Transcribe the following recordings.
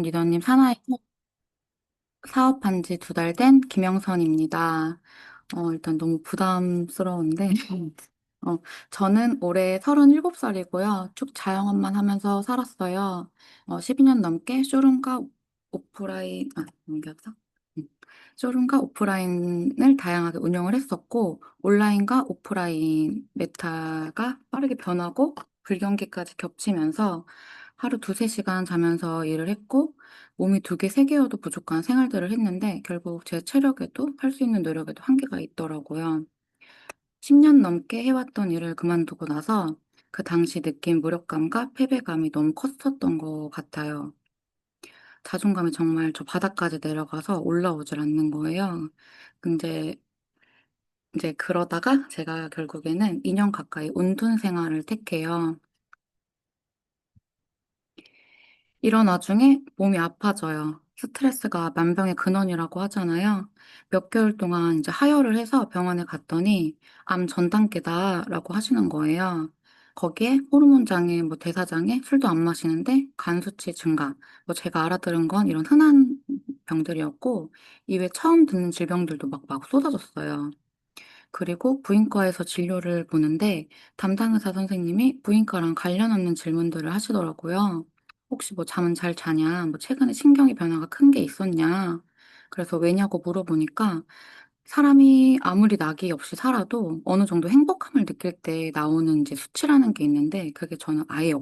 리더님 사나이 사업한 지 2달 된 김영선입니다. 일단 너무 부담스러운데, 어, 저는 올해 37살이고요. 쭉 자영업만 하면서 살았어요. 12년 넘게 쇼룸과 오프라인, 넘겼어? 응. 쇼룸과 오프라인을 다양하게 운영을 했었고, 온라인과 오프라인 메타가 빠르게 변하고, 불경기까지 겹치면서 하루 2~3시간 자면서 일을 했고, 몸이 2개, 3개여도 부족한 생활들을 했는데, 결국 제 체력에도 할 수 있는 노력에도 한계가 있더라고요. 10년 넘게 해왔던 일을 그만두고 나서 그 당시 느낀 무력감과 패배감이 너무 컸었던 것 같아요. 자존감이 정말 저 바닥까지 내려가서 올라오질 않는 거예요. 근데 이제 그러다가 제가 결국에는 2년 가까이 온둔 생활을 택해요. 이런 와중에 몸이 아파져요. 스트레스가 만병의 근원이라고 하잖아요. 몇 개월 동안 이제 하혈을 해서 병원에 갔더니 암 전 단계다라고 하시는 거예요. 거기에 호르몬 장애, 뭐 대사 장애, 술도 안 마시는데 간 수치 증가. 뭐 제가 알아들은 건 이런 흔한 병들이었고 이외에 처음 듣는 질병들도 막 쏟아졌어요. 그리고 부인과에서 진료를 보는데 담당 의사 선생님이 부인과랑 관련 없는 질문들을 하시더라고요. 혹시 뭐 잠은 잘 자냐? 뭐 최근에 신경의 변화가 큰 게 있었냐? 그래서 왜냐고 물어보니까 사람이 아무리 낙이 없이 살아도 어느 정도 행복함을 느낄 때 나오는 이제 수치라는 게 있는데 그게 저는 아예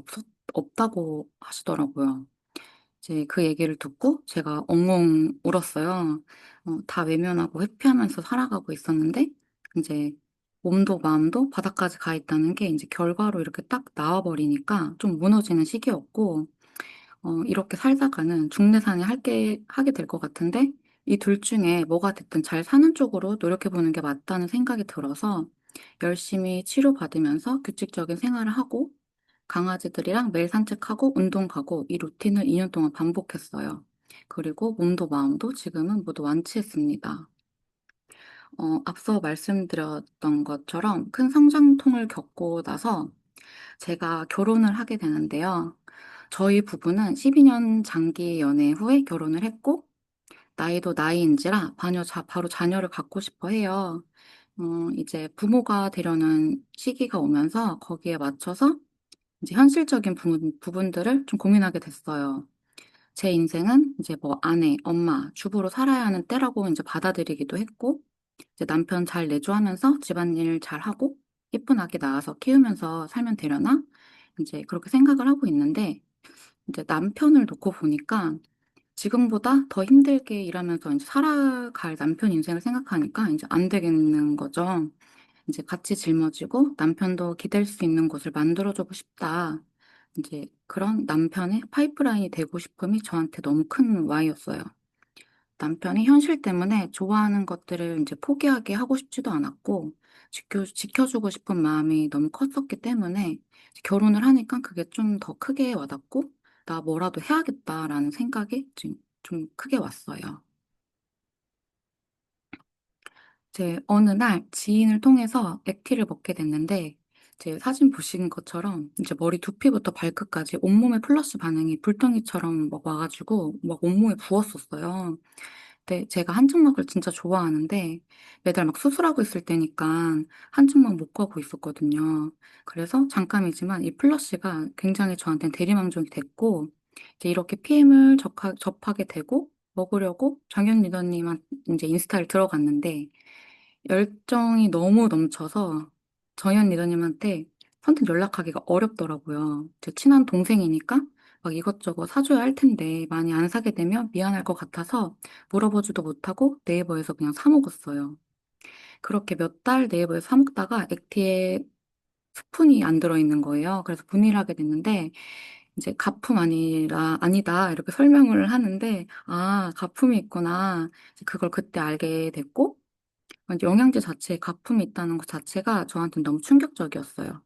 없다고 하시더라고요. 이제 그 얘기를 듣고 제가 엉엉 울었어요. 다 외면하고 회피하면서 살아가고 있었는데, 이제 몸도 마음도 바닥까지 가 있다는 게 이제 결과로 이렇게 딱 나와버리니까 좀 무너지는 시기였고, 이렇게 살다가는 중내산에 하게 될 것 같은데, 이 둘 중에 뭐가 됐든 잘 사는 쪽으로 노력해보는 게 맞다는 생각이 들어서 열심히 치료받으면서 규칙적인 생활을 하고, 강아지들이랑 매일 산책하고 운동 가고 이 루틴을 2년 동안 반복했어요. 그리고 몸도 마음도 지금은 모두 완치했습니다. 앞서 말씀드렸던 것처럼 큰 성장통을 겪고 나서 제가 결혼을 하게 되는데요. 저희 부부는 12년 장기 연애 후에 결혼을 했고, 나이도 나이인지라 바로 자녀를 갖고 싶어 해요. 이제 부모가 되려는 시기가 오면서 거기에 맞춰서 이제 현실적인 부분들을 좀 고민하게 됐어요. 제 인생은 이제 뭐 아내, 엄마, 주부로 살아야 하는 때라고 이제 받아들이기도 했고, 이제 남편 잘 내조하면서 집안일 잘 하고, 예쁜 아기 낳아서 키우면서 살면 되려나? 이제 그렇게 생각을 하고 있는데, 이제 남편을 놓고 보니까 지금보다 더 힘들게 일하면서 이제 살아갈 남편 인생을 생각하니까 이제 안 되겠는 거죠. 이제 같이 짊어지고 남편도 기댈 수 있는 곳을 만들어주고 싶다. 이제 그런 남편의 파이프라인이 되고 싶음이 저한테 너무 큰 와이였어요. 남편이 현실 때문에 좋아하는 것들을 이제 포기하게 하고 싶지도 않았고, 지켜주고 싶은 마음이 너무 컸었기 때문에 결혼을 하니까 그게 좀 더 크게 와닿고, 나 뭐라도 해야겠다라는 생각이 좀 크게 왔어요. 제 어느 날 지인을 통해서 액티를 먹게 됐는데, 제 사진 보신 것처럼 이제 머리 두피부터 발끝까지 온몸에 플러스 반응이 불덩이처럼 막 와가지고 막 온몸에 부었었어요. 근데 제가 한증막을 진짜 좋아하는데 매달 막 수술하고 있을 때니까 한증막 못 가고 있었거든요. 그래서 잠깐이지만 이 플러시가 굉장히 저한테는 대리만족이 됐고 이제 이렇게 PM을 접하게 되고 먹으려고 정연 리더님한 이제 인스타를 들어갔는데 열정이 너무 넘쳐서 정연 리더님한테 선뜻 연락하기가 어렵더라고요. 제 친한 동생이니까 막 이것저것 사줘야 할 텐데 많이 안 사게 되면 미안할 것 같아서 물어보지도 못하고 네이버에서 그냥 사 먹었어요. 그렇게 몇 달 네이버에서 사 먹다가 액티에 스푼이 안 들어있는 거예요. 그래서 문의를 하게 됐는데 이제 가품 아니다 이렇게 설명을 하는데 아 가품이 있구나 이제 그걸 그때 알게 됐고 영양제 자체에 가품이 있다는 것 자체가 저한테는 너무 충격적이었어요.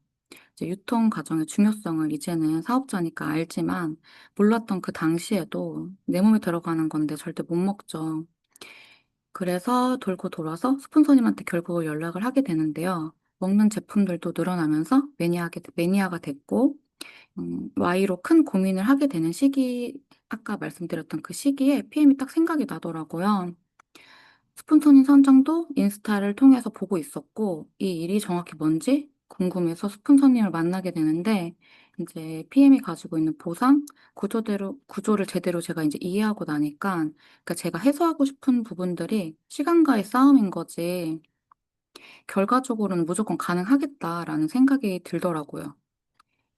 이제 유통 과정의 중요성을 이제는 사업자니까 알지만 몰랐던 그 당시에도 내 몸에 들어가는 건데 절대 못 먹죠. 그래서 돌고 돌아서 스폰서님한테 결국 연락을 하게 되는데요. 먹는 제품들도 늘어나면서 매니아가 됐고, Y로 큰 고민을 하게 되는 시기 아까 말씀드렸던 그 시기에 PM이 딱 생각이 나더라고요. 스폰서님 선정도 인스타를 통해서 보고 있었고, 이 일이 정확히 뭔지 궁금해서 스폰서님을 만나게 되는데, 이제 PM이 가지고 있는 보상, 구조를 제대로 제가 이제 이해하고 나니까, 그러니까 제가 해소하고 싶은 부분들이 시간과의 싸움인 거지, 결과적으로는 무조건 가능하겠다라는 생각이 들더라고요.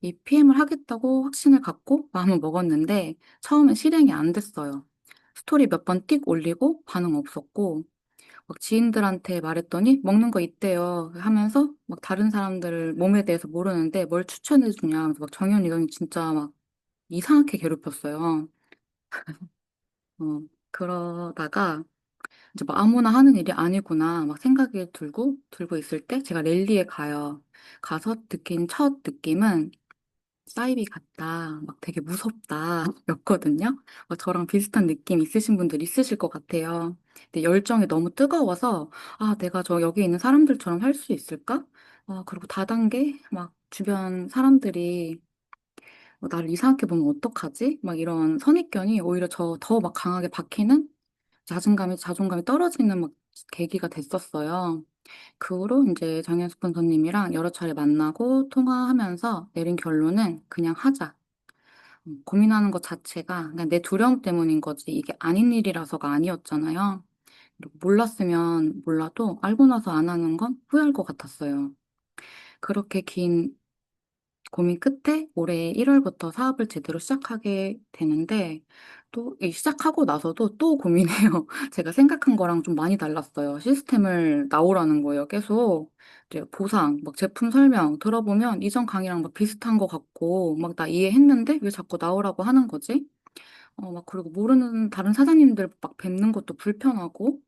이 PM을 하겠다고 확신을 갖고 마음을 먹었는데, 처음엔 실행이 안 됐어요. 스토리 몇 번 띡 올리고 반응 없었고, 막 지인들한테 말했더니 먹는 거 있대요 하면서 막 다른 사람들 몸에 대해서 모르는데 뭘 추천해 주냐 하면서 막 정연이 넌 진짜 막 이상하게 괴롭혔어요. 그러다가 이제 뭐 아무나 하는 일이 아니구나 막 생각이 들고 있을 때 제가 랠리에 가요. 가서 느낀 첫 느낌은 사이비 같다. 막 되게 무섭다. 였거든요. 저랑 비슷한 느낌 있으신 분들 있으실 것 같아요. 근데 열정이 너무 뜨거워서, 아, 내가 저 여기 있는 사람들처럼 할 수 있을까? 그리고 다단계, 막 주변 사람들이 나를 이상하게 보면 어떡하지? 막 이런 선입견이 오히려 저 더 막 강하게 박히는 자존감이 떨어지는 막 계기가 됐었어요. 그 후로 이제 장현 스폰서님이랑 여러 차례 만나고 통화하면서 내린 결론은 그냥 하자. 고민하는 것 자체가 그냥 내 두려움 때문인 거지 이게 아닌 일이라서가 아니었잖아요. 그리고 몰랐으면 몰라도 알고 나서 안 하는 건 후회할 것 같았어요. 그렇게 긴 고민 끝에 올해 1월부터 사업을 제대로 시작하게 되는데 또 이 시작하고 나서도 또 고민해요. 제가 생각한 거랑 좀 많이 달랐어요. 시스템을 나오라는 거예요. 계속 이제 보상, 막 제품 설명 들어보면 이전 강의랑 막 비슷한 것 같고 막 나 이해했는데 왜 자꾸 나오라고 하는 거지? 막 그리고 모르는 다른 사장님들 막 뵙는 것도 불편하고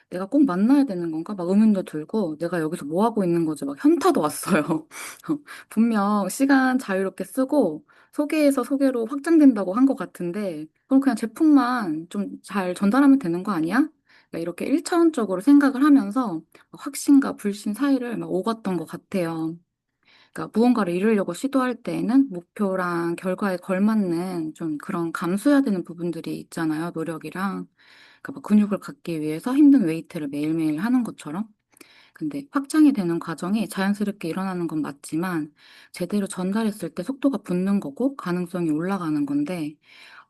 내가 꼭 만나야 되는 건가? 막 의문도 들고 내가 여기서 뭐 하고 있는 거지? 막 현타도 왔어요. 분명 시간 자유롭게 쓰고 소개해서 소개로 확장된다고 한 것 같은데 그럼 그냥 제품만 좀 잘 전달하면 되는 거 아니야? 그러니까 이렇게 일차원적으로 생각을 하면서 확신과 불신 사이를 막 오갔던 것 같아요. 그러니까 무언가를 이루려고 시도할 때에는 목표랑 결과에 걸맞는 좀 그런 감수해야 되는 부분들이 있잖아요, 노력이랑. 그러니까 뭐 근육을 갖기 위해서 힘든 웨이트를 매일매일 하는 것처럼. 근데 확장이 되는 과정이 자연스럽게 일어나는 건 맞지만 제대로 전달했을 때 속도가 붙는 거고 가능성이 올라가는 건데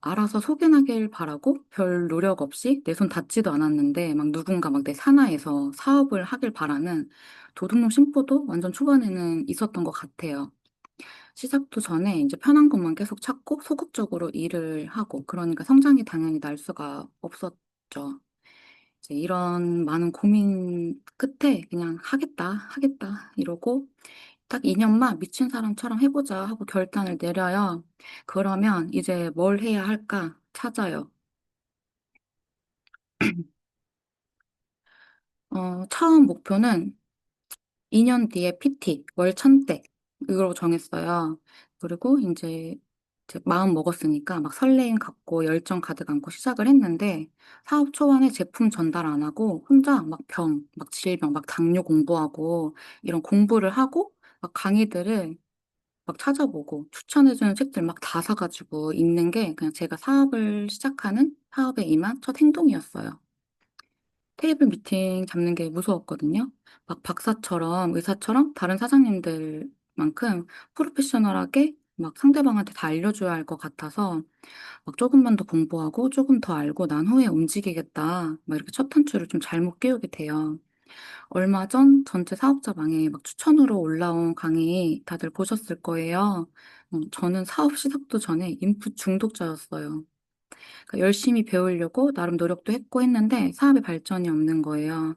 알아서 소개나길 바라고 별 노력 없이 내 손 닿지도 않았는데 막 누군가 막 내 산하에서 사업을 하길 바라는 도둑놈 심보도 완전 초반에는 있었던 것 같아요. 시작도 전에 이제 편한 것만 계속 찾고 소극적으로 일을 하고 그러니까 성장이 당연히 날 수가 없었죠. 이제 이런 많은 고민 끝에 그냥 하겠다 이러고 딱 2년만 미친 사람처럼 해보자 하고 결단을 내려요. 그러면 이제 뭘 해야 할까 찾아요. 처음 목표는 2년 뒤에 PT 월 1,000대 이걸로 정했어요. 그리고 이제 마음 먹었으니까 막 설레임 갖고 열정 가득 안고 시작을 했는데 사업 초반에 제품 전달 안 하고 혼자 막 막 질병, 막 당뇨 공부하고 이런 공부를 하고 막 강의들을 막 찾아보고 추천해주는 책들 막 다 사가지고 읽는 게 그냥 제가 사업을 시작하는 사업에 임한 첫 행동이었어요. 테이블 미팅 잡는 게 무서웠거든요. 막 박사처럼, 의사처럼 다른 사장님들만큼 프로페셔널하게 막 상대방한테 다 알려줘야 할 것 같아서 막 조금만 더 공부하고 조금 더 알고 난 후에 움직이겠다. 막 이렇게 첫 단추를 좀 잘못 끼우게 돼요. 얼마 전 전체 사업자방에 막 추천으로 올라온 강의 다들 보셨을 거예요. 저는 사업 시작도 전에 인풋 중독자였어요. 그러니까 열심히 배우려고 나름 노력도 했고 했는데 사업에 발전이 없는 거예요.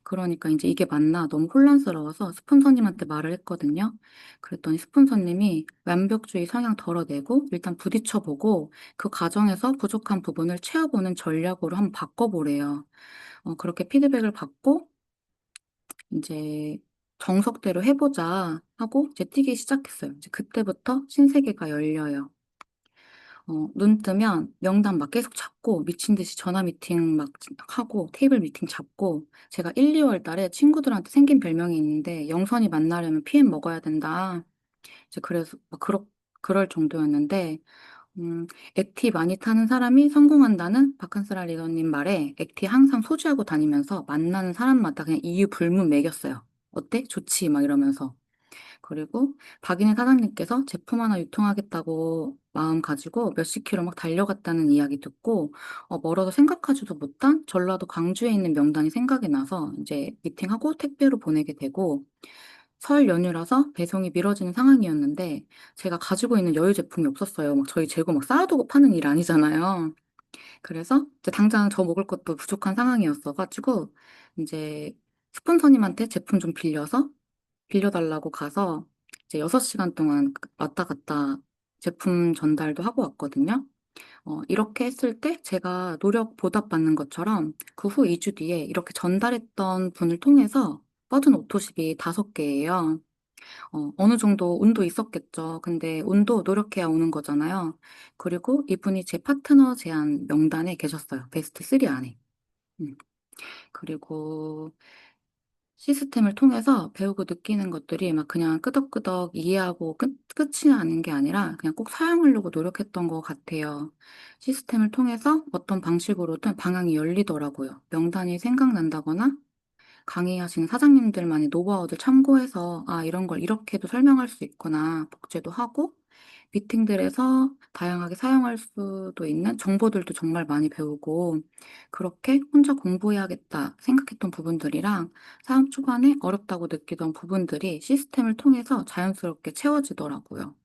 그러니까 이제 이게 맞나 너무 혼란스러워서 스폰서님한테 말을 했거든요. 그랬더니 스폰서님이 완벽주의 성향 덜어내고 일단 부딪혀보고 그 과정에서 부족한 부분을 채워보는 전략으로 한번 바꿔보래요. 그렇게 피드백을 받고 이제 정석대로 해보자 하고 이제 뛰기 시작했어요. 이제 그때부터 신세계가 열려요. 눈 뜨면 명단 막 계속 잡고 미친 듯이 전화 미팅 막 하고 테이블 미팅 잡고 제가 1, 2월 달에 친구들한테 생긴 별명이 있는데 영선이 만나려면 PM 먹어야 된다. 이제 그래서 막 그럴 정도였는데 음, 액티 많이 타는 사람이 성공한다는 박한스라 리더님 말에 액티 항상 소지하고 다니면서 만나는 사람마다 그냥 이유 불문 매겼어요. 어때? 좋지? 막 이러면서. 그리고 박인혜 사장님께서 제품 하나 유통하겠다고 마음 가지고 몇십 킬로 막 달려갔다는 이야기 듣고 멀어서 생각하지도 못한 전라도 광주에 있는 명단이 생각이 나서 이제 미팅하고 택배로 보내게 되고 설 연휴라서 배송이 미뤄지는 상황이었는데 제가 가지고 있는 여유 제품이 없었어요. 막 저희 재고 막 쌓아두고 파는 일 아니잖아요. 그래서 이제 당장 저 먹을 것도 부족한 상황이었어가지고 이제 스폰서님한테 제품 좀 빌려달라고 가서 이제 6시간 동안 왔다 갔다 제품 전달도 하고 왔거든요. 이렇게 했을 때 제가 노력 보답받는 것처럼 그 후 2주 뒤에 이렇게 전달했던 분을 통해서 뻗은 오토십이 5개예요. 어느 정도 운도 있었겠죠. 근데 운도 노력해야 오는 거잖아요. 그리고 이분이 제 파트너 제안 명단에 계셨어요. 베스트 3 안에. 음. 그리고 시스템을 통해서 배우고 느끼는 것들이 막 그냥 끄덕끄덕 이해하고 끝이 나는 게 아니라 그냥 꼭 사용하려고 노력했던 것 같아요. 시스템을 통해서 어떤 방식으로든 방향이 열리더라고요. 명단이 생각난다거나 강의하시는 사장님들만의 노하우들 참고해서 아, 이런 걸 이렇게도 설명할 수 있구나. 복제도 하고 미팅들에서 다양하게 사용할 수도 있는 정보들도 정말 많이 배우고 그렇게 혼자 공부해야겠다 생각했던 부분들이랑 사업 초반에 어렵다고 느끼던 부분들이 시스템을 통해서 자연스럽게 채워지더라고요.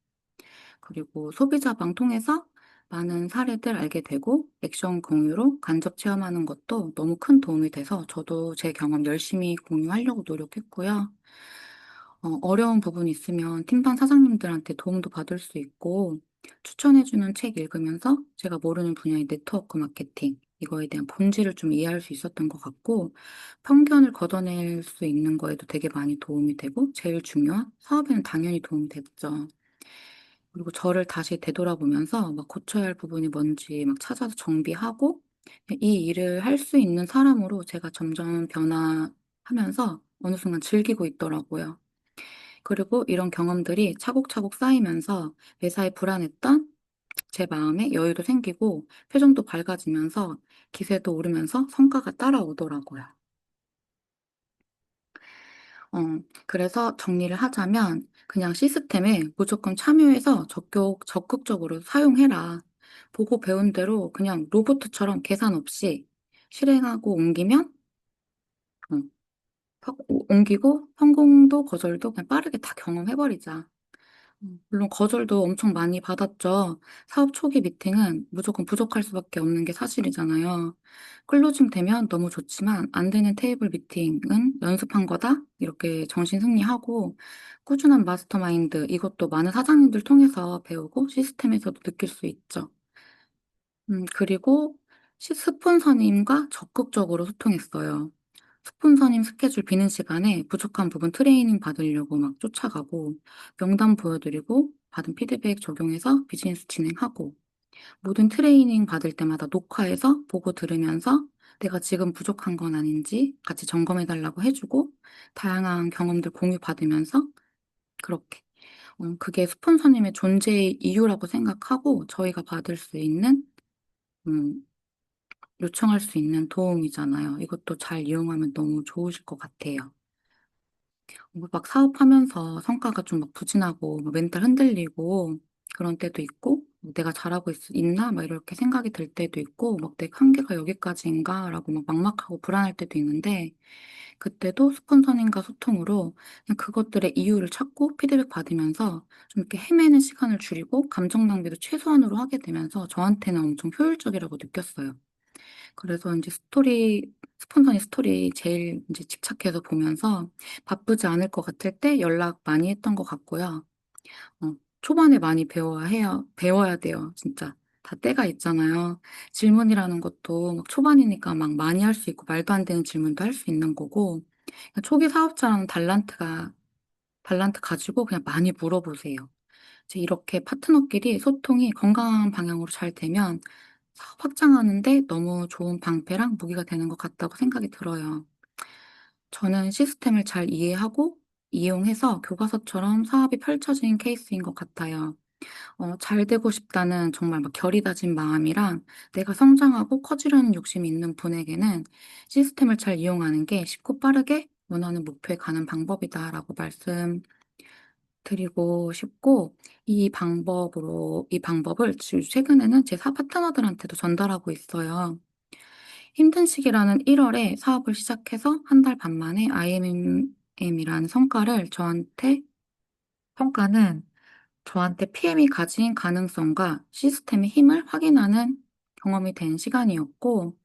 그리고 소비자방 통해서 많은 사례들 알게 되고 액션 공유로 간접 체험하는 것도 너무 큰 도움이 돼서 저도 제 경험 열심히 공유하려고 노력했고요. 어려운 부분이 있으면 팀반 사장님들한테 도움도 받을 수 있고 추천해주는 책 읽으면서 제가 모르는 분야의 네트워크 마케팅 이거에 대한 본질을 좀 이해할 수 있었던 것 같고 편견을 걷어낼 수 있는 거에도 되게 많이 도움이 되고 제일 중요한 사업에는 당연히 도움이 됐죠. 그리고 저를 다시 되돌아보면서 막 고쳐야 할 부분이 뭔지 막 찾아서 정비하고 이 일을 할 수 있는 사람으로 제가 점점 변화하면서 어느 순간 즐기고 있더라고요. 그리고 이런 경험들이 차곡차곡 쌓이면서 회사에 불안했던 제 마음에 여유도 생기고 표정도 밝아지면서 기세도 오르면서 성과가 따라오더라고요. 그래서 정리를 하자면 그냥 시스템에 무조건 참여해서 적극적으로 사용해라. 보고 배운 대로 그냥 로봇처럼 계산 없이 실행하고 옮기면 어, 옮기고 성공도 거절도 그냥 빠르게 다 경험해버리자. 물론 거절도 엄청 많이 받았죠. 사업 초기 미팅은 무조건 부족할 수밖에 없는 게 사실이잖아요. 클로징 되면 너무 좋지만 안 되는 테이블 미팅은 연습한 거다? 이렇게 정신 승리하고 꾸준한 마스터마인드 이것도 많은 사장님들 통해서 배우고 시스템에서도 느낄 수 있죠. 그리고 스폰서님과 적극적으로 소통했어요. 스폰서님 스케줄 비는 시간에 부족한 부분 트레이닝 받으려고 막 쫓아가고, 명단 보여드리고, 받은 피드백 적용해서 비즈니스 진행하고, 모든 트레이닝 받을 때마다 녹화해서 보고 들으면서 내가 지금 부족한 건 아닌지 같이 점검해달라고 해주고, 다양한 경험들 공유받으면서 그렇게. 그게 스폰서님의 존재의 이유라고 생각하고 저희가 받을 수 있는 음, 요청할 수 있는 도움이잖아요. 이것도 잘 이용하면 너무 좋으실 것 같아요. 뭐막 사업하면서 성과가 좀 막 부진하고 막 멘탈 흔들리고 그런 때도 있고 내가 잘하고 있나 막 이렇게 생각이 들 때도 있고 막 내 한계가 여기까지인가라고 막 막막하고 불안할 때도 있는데 그때도 스폰서님과 소통으로 그냥 그것들의 이유를 찾고 피드백 받으면서 좀 이렇게 헤매는 시간을 줄이고 감정 낭비도 최소한으로 하게 되면서 저한테는 엄청 효율적이라고 느꼈어요. 그래서 이제 스폰서님 스토리 제일 이제 집착해서 보면서 바쁘지 않을 것 같을 때 연락 많이 했던 것 같고요. 초반에 많이 배워야 돼요. 진짜. 다 때가 있잖아요. 질문이라는 것도 막 초반이니까 막 많이 할 수 있고 말도 안 되는 질문도 할 수 있는 거고 초기 사업자라는 달란트 가지고 그냥 많이 물어보세요. 이제 이렇게 파트너끼리 소통이 건강한 방향으로 잘 되면 사업 확장하는데 너무 좋은 방패랑 무기가 되는 것 같다고 생각이 들어요. 저는 시스템을 잘 이해하고 이용해서 교과서처럼 사업이 펼쳐진 케이스인 것 같아요. 잘 되고 싶다는 정말 막 결이 다진 마음이랑 내가 성장하고 커지려는 욕심이 있는 분에게는 시스템을 잘 이용하는 게 쉽고 빠르게 원하는 목표에 가는 방법이다라고 말씀드리고 싶고, 이 방법을 지금 최근에는 제 파트너들한테도 전달하고 있어요. 힘든 시기라는 1월에 사업을 시작해서 한 달 반 만에 IMM이라는 평가는 저한테 PM이 가진 가능성과 시스템의 힘을 확인하는 경험이 된 시간이었고,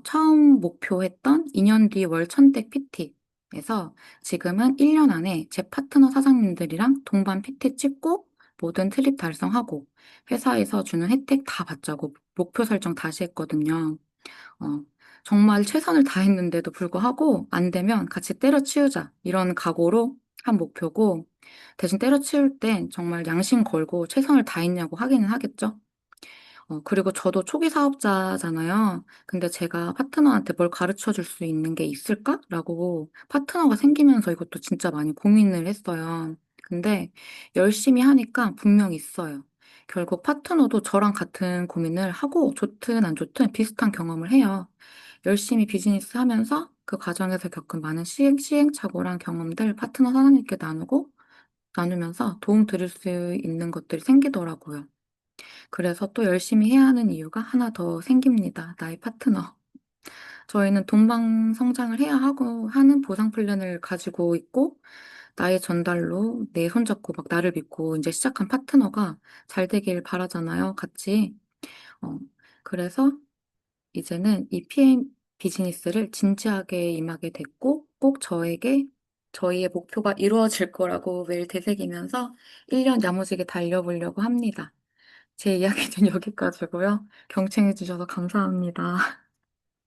처음 목표했던 2년 뒤 월 1000대 PT에서 지금은 1년 안에 제 파트너 사장님들이랑 동반 PT 찍고 모든 트립 달성하고 회사에서 주는 혜택 다 받자고 목표 설정 다시 했거든요. 어, 정말 최선을 다했는데도 불구하고 안 되면 같이 때려치우자 이런 각오로 한 목표고, 대신 때려치울 땐 정말 양심 걸고 최선을 다했냐고 확인은 하겠죠. 그리고 저도 초기 사업자잖아요. 근데 제가 파트너한테 뭘 가르쳐 줄 수 있는 게 있을까? 라고 파트너가 생기면서 이것도 진짜 많이 고민을 했어요. 근데 열심히 하니까 분명 있어요. 결국 파트너도 저랑 같은 고민을 하고 좋든 안 좋든 비슷한 경험을 해요. 열심히 비즈니스 하면서 그 과정에서 겪은 많은 시행착오랑 경험들 파트너 사장님께 나누면서 도움 드릴 수 있는 것들이 생기더라고요. 그래서 또 열심히 해야 하는 이유가 하나 더 생깁니다. 나의 파트너. 저희는 동방 성장을 해야 하고 하는 보상 플랜을 가지고 있고, 나의 전달로 내 손잡고 막 나를 믿고 이제 시작한 파트너가 잘 되길 바라잖아요. 같이. 어, 그래서 이제는 이 PM 비즈니스를 진지하게 임하게 됐고, 꼭 저희의 목표가 이루어질 거라고 매일 되새기면서 1년 야무지게 달려보려고 합니다. 제 이야기는 여기까지고요. 경청해 주셔서 감사합니다.